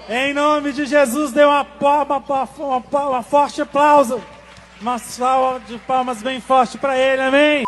Em nome de Jesus, dê uma forte aplauso. Uma salva de palmas bem forte para ele, amém?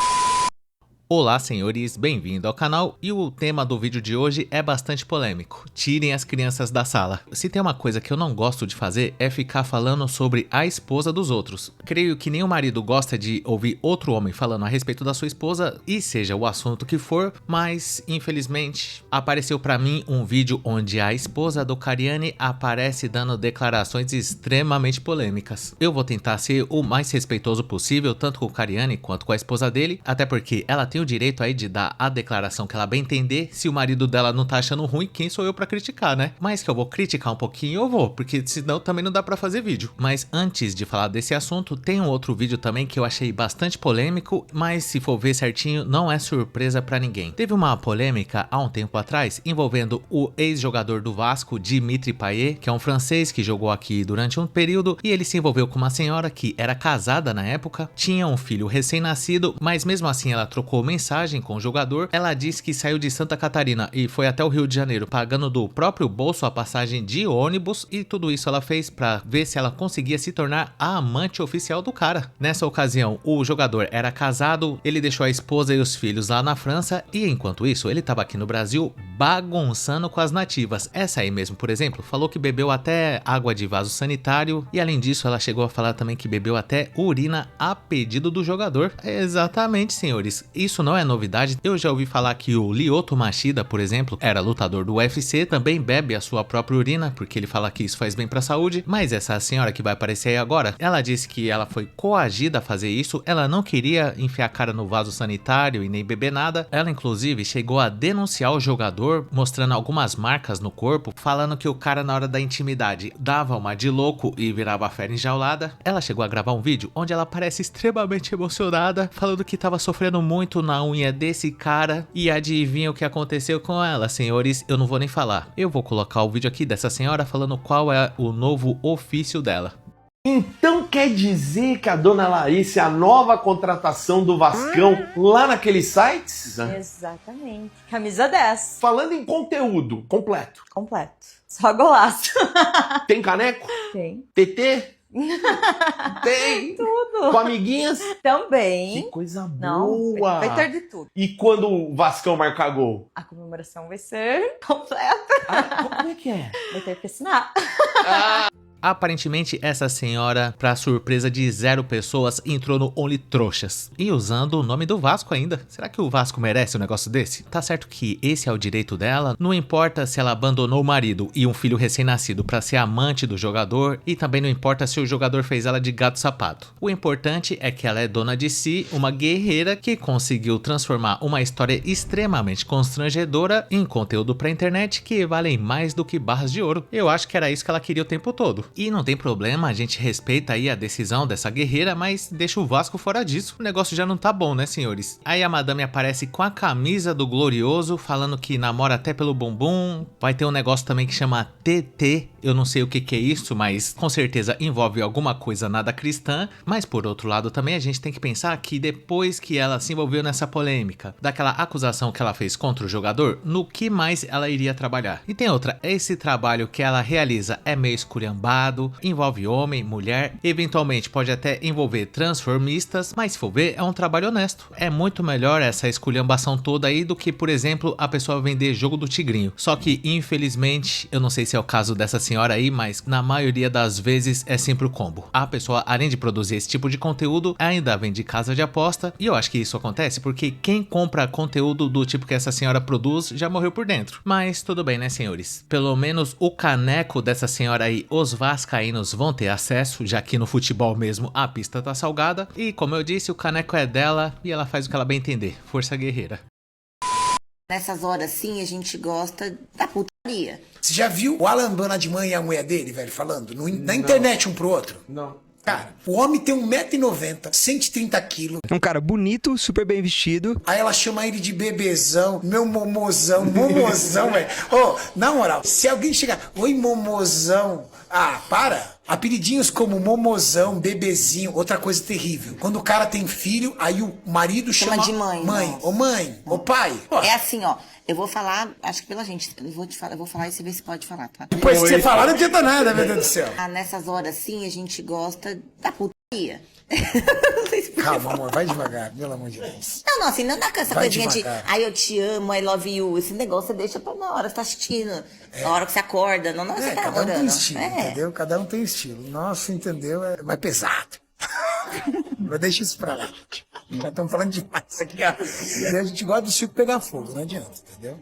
Olá senhores, bem-vindo ao canal e o tema do vídeo de hoje é bastante polêmico. Tirem as crianças da sala. Se tem uma coisa que eu não gosto de fazer é ficar falando sobre a esposa dos outros. Creio que nenhum marido gosta de ouvir outro homem falando a respeito da sua esposa e seja o assunto que for, mas infelizmente apareceu pra mim um vídeo onde a esposa do Cariani aparece dando declarações extremamente polêmicas. Eu vou tentar ser o mais respeitoso possível tanto com o Cariani quanto com a esposa dele, até porque ela tem o direito aí de dar a declaração que ela bem entender. Se o marido dela não tá achando ruim, quem sou eu pra criticar, né? Mas que eu vou criticar um pouquinho, eu vou, porque senão também não dá pra fazer vídeo. Mas antes de falar desse assunto, tem um outro vídeo também que eu achei bastante polêmico, mas se for ver certinho, não é surpresa pra ninguém. Teve uma polêmica há um tempo atrás envolvendo o ex-jogador do Vasco, Dimitri Payet, que é um francês que jogou aqui durante um período, e ele se envolveu com uma senhora que era casada na época, tinha um filho recém-nascido, mas mesmo assim ela trocou mensagem com o jogador. Ela disse que saiu de Santa Catarina e foi até o Rio de Janeiro pagando do próprio bolso a passagem de ônibus, e tudo isso ela fez para ver se ela conseguia se tornar a amante oficial do cara. Nessa ocasião o jogador era casado, ele deixou a esposa e os filhos lá na França e enquanto isso ele estava aqui no Brasil bagunçando com as nativas. Essa aí mesmo, por exemplo, falou que bebeu até água de vaso sanitário e além disso ela chegou a falar também que bebeu até urina a pedido do jogador. Exatamente, senhores, isso não é novidade. Eu já ouvi falar que o Lyoto Machida, por exemplo, era lutador do UFC, também bebe a sua própria urina, porque ele fala que isso faz bem pra saúde. Mas essa senhora que vai aparecer aí agora, ela disse que ela foi coagida a fazer isso, ela não queria enfiar a cara no vaso sanitário e nem beber nada. Ela inclusive chegou a denunciar o jogador, mostrando algumas marcas no corpo, falando que o cara na hora da intimidade dava uma de louco e virava a fera enjaulada. Ela chegou a gravar um vídeo onde ela parece extremamente emocionada, falando que estava sofrendo muito na unha desse cara e adivinha o que aconteceu com ela, senhores? Eu não vou nem falar. Eu vou colocar o vídeo aqui dessa senhora falando qual é o novo ofício dela. Então quer dizer que a dona Larissa é a nova contratação do Vascão lá naqueles sites? Exatamente. Camisa 10. Falando em conteúdo completo. Completo. Só golaço. Tem caneco? Tem. TT? Tem. Tudo. Com amiguinhas? Também. Que coisa Não, boa. vai ter de tudo. E quando o Vascão marcar gol? A comemoração vai ser completa. Como é que é? Vai ter que assinar. Aparentemente essa senhora, pra surpresa de 0 pessoas, entrou no Only Trouxas e usando o nome do Vasco ainda. Será que o Vasco merece um negócio desse? Tá certo que esse é o direito dela, não importa se ela abandonou o marido e um filho recém-nascido pra ser amante do jogador e também não importa se o jogador fez ela de gato sapato. O importante é que ela é dona de si, uma guerreira que conseguiu transformar uma história extremamente constrangedora em conteúdo pra internet que valem mais do que barras de ouro. Eu acho que era isso que ela queria o tempo todo. E não tem problema, a gente respeita aí a decisão dessa guerreira, mas deixa o Vasco fora disso. O negócio já não tá bom, né, senhores? Aí a madame aparece com a camisa do Glorioso, falando que namora até pelo bumbum. Vai ter um negócio também que chama TT. Eu não sei o que é isso, mas com certeza envolve alguma coisa nada cristã. Mas por outro lado também a gente tem que pensar que depois que ela se envolveu nessa polêmica, daquela acusação que ela fez contra o jogador, no que mais ela iria trabalhar? E tem outra, esse trabalho que ela realiza é meio esculhambado, envolve homem, mulher, eventualmente pode até envolver transformistas, mas se for ver é um trabalho honesto. É muito melhor essa esculhambação toda aí do que, por exemplo, a pessoa vender jogo do tigrinho. Só que infelizmente, eu não sei se é o caso dessa senhora aí, mas na maioria das vezes é sempre o combo. A pessoa, além de produzir esse tipo de conteúdo, ainda vende casa de aposta, e eu acho que isso acontece porque quem compra conteúdo do tipo que essa senhora produz já morreu por dentro. Mas tudo bem, né, senhores? Pelo menos o caneco dessa senhora aí, os vascaínos vão ter acesso, já que no futebol mesmo a pista tá salgada, e como eu disse, o caneco é dela e ela faz o que ela bem entender. Força guerreira. Nessas horas sim, a gente gosta da putaria. Você já viu o Alan Banadman e a mulher dele, velho, falando na internet um pro outro? Não. Cara, o homem tem 1,90 m, 130 kg. É um cara bonito, super bem vestido. Aí ela chama ele de bebezão, meu momozão, momozão, velho. Ô, na moral, se alguém chegar, oi momozão, ah, para. Apelidinhos como momozão, bebezinho, outra coisa terrível. Quando o cara tem filho, aí o marido chama de mãe. Mãe, ô mãe, ô pai. É assim, ó. Eu vou falar, acho que pela gente. Eu vou falar e você vê se pode falar, tá? Depois que você falar, não adianta nada, meu Deus do céu. Nessas horas assim, a gente gosta da putaria. Calma, amor, vai devagar, pelo amor de Deus. Não, assim, não dá com essa Vai coisinha devagar. de, ai, eu te amo, I love you. Esse negócio você deixa pra na hora que você tá assistindo, na hora que você acorda, não você tá Cada um tem orando. estilo, entendeu? Cada um tem estilo. Nosso, entendeu? É mais pesado. Mas deixa isso pra lá. Já estamos falando demais aqui, ó. A gente gosta do circo pegar fogo, não adianta, entendeu?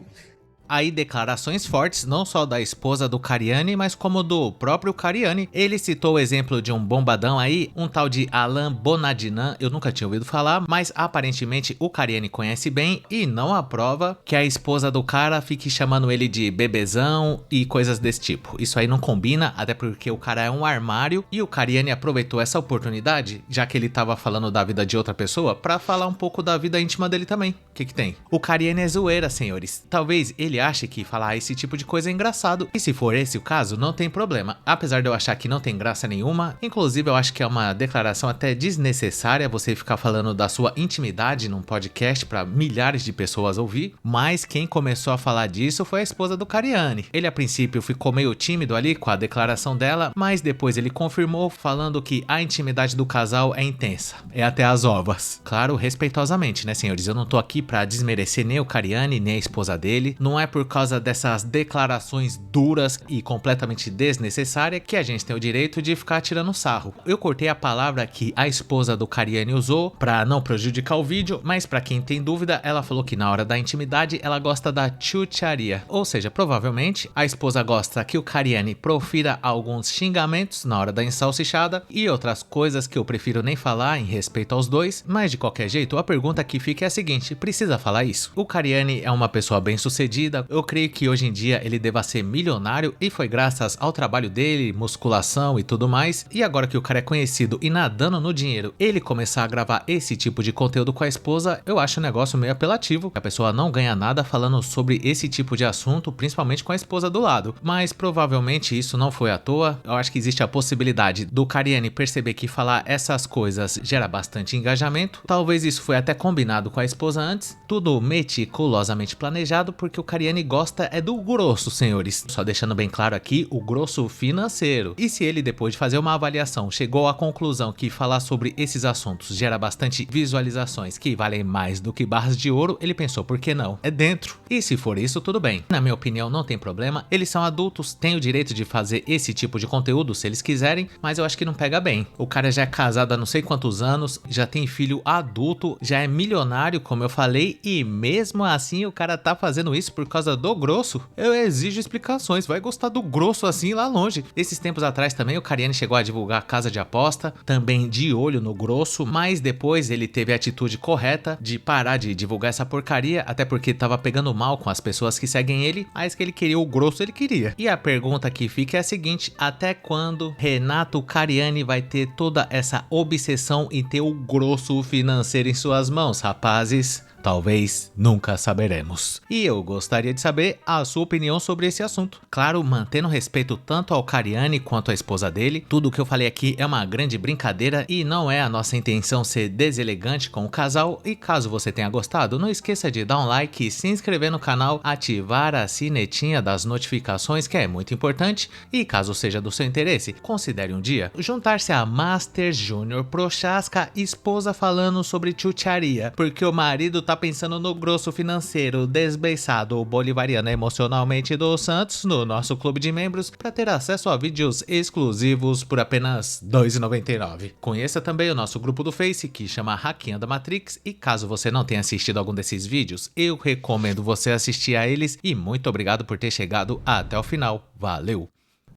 Aí declarações fortes não só da esposa do Cariani, mas como do próprio Cariani. Ele citou o exemplo de um bombadão aí, um tal de Alain Bonadinan, eu nunca tinha ouvido falar, mas aparentemente o Cariani conhece bem e não aprova que a esposa do cara fique chamando ele de bebezão e coisas desse tipo. Isso aí não combina, até porque o cara é um armário e o Cariani aproveitou essa oportunidade, já que ele tava falando da vida de outra pessoa, pra falar um pouco da vida íntima dele também. O que tem? O Cariani é zoeira, senhores. Talvez ele ache que falar esse tipo de coisa é engraçado, e se for esse o caso, não tem problema. Apesar de eu achar que não tem graça nenhuma, inclusive eu acho que é uma declaração até desnecessária você ficar falando da sua intimidade num podcast pra milhares de pessoas ouvir, mas quem começou a falar disso foi a esposa do Cariani. Ele a princípio ficou meio tímido ali com a declaração dela, mas depois ele confirmou falando que a intimidade do casal é intensa, é até as ovas. Claro, respeitosamente, né, senhores? Eu não tô aqui pra desmerecer nem o Cariani, nem a esposa dele, não é por causa dessas declarações duras e completamente desnecessárias que a gente tem o direito de ficar tirando sarro. Eu cortei a palavra que a esposa do Cariani usou pra não prejudicar o vídeo, mas pra quem tem dúvida, ela falou que na hora da intimidade ela gosta da chucharia, ou seja, provavelmente a esposa gosta que o Cariani profira alguns xingamentos na hora da ensalsichada e outras coisas que eu prefiro nem falar em respeito aos dois, mas de qualquer jeito a pergunta que fica é a seguinte: precisa falar isso? O Cariani é uma pessoa bem sucedida, eu creio que hoje em dia ele deva ser milionário e foi graças ao trabalho dele, musculação e tudo mais, e agora que o cara é conhecido e nadando no dinheiro, ele começar a gravar esse tipo de conteúdo com a esposa, eu acho um negócio meio apelativo, a pessoa não ganha nada falando sobre esse tipo de assunto, principalmente com a esposa do lado, mas provavelmente isso não foi à toa. Eu acho que existe a possibilidade do Cariani perceber que falar essas coisas gera bastante engajamento, talvez isso foi até combinado com a esposa antes, tudo meticulosamente planejado, porque o Cariani gosta é do grosso, senhores. Só deixando bem claro aqui, o grosso financeiro. E se ele, depois de fazer uma avaliação, chegou à conclusão que falar sobre esses assuntos gera bastante visualizações que valem mais do que barras de ouro, ele pensou, por que não? É dentro. E se for isso, tudo bem. Na minha opinião, não tem problema. Eles são adultos, têm o direito de fazer esse tipo de conteúdo se eles quiserem, mas eu acho que não pega bem. O cara já é casado há não sei quantos anos, já tem filho adulto, já é milionário, como eu falei, e mesmo assim o cara tá fazendo isso por causa do grosso. Eu exijo explicações, vai gostar do grosso assim lá longe. Esses tempos atrás também o Cariani chegou a divulgar casa de aposta, também de olho no grosso, mas depois ele teve a atitude correta de parar de divulgar essa porcaria, até porque tava pegando mal com as pessoas que seguem ele, mas que ele queria o grosso, ele queria. E a pergunta que fica é a seguinte: até quando Renato Cariani vai ter toda essa obsessão em ter o grosso financeiro em suas mãos, rapazes? Talvez nunca saberemos. E eu gostaria de saber a sua opinião sobre esse assunto. Claro, mantendo respeito tanto ao Cariani quanto à esposa dele. Tudo o que eu falei aqui é uma grande brincadeira e não é a nossa intenção ser deselegante com o casal. E caso você tenha gostado, não esqueça de dar um like, se inscrever no canal, ativar a sinetinha das notificações, que é muito importante. E caso seja do seu interesse, considere um dia juntar-se a Master Júnior Prochaska, esposa falando sobre chucharia, porque o marido tá pensando no grosso financeiro desbeiçado bolivariano emocionalmente do Santos no nosso clube de membros para ter acesso a vídeos exclusivos por apenas R$ 2,99. Conheça também o nosso grupo do Face que chama Hackeando a Matrix e caso você não tenha assistido algum desses vídeos, eu recomendo você assistir a eles e muito obrigado por ter chegado até o final. Valeu!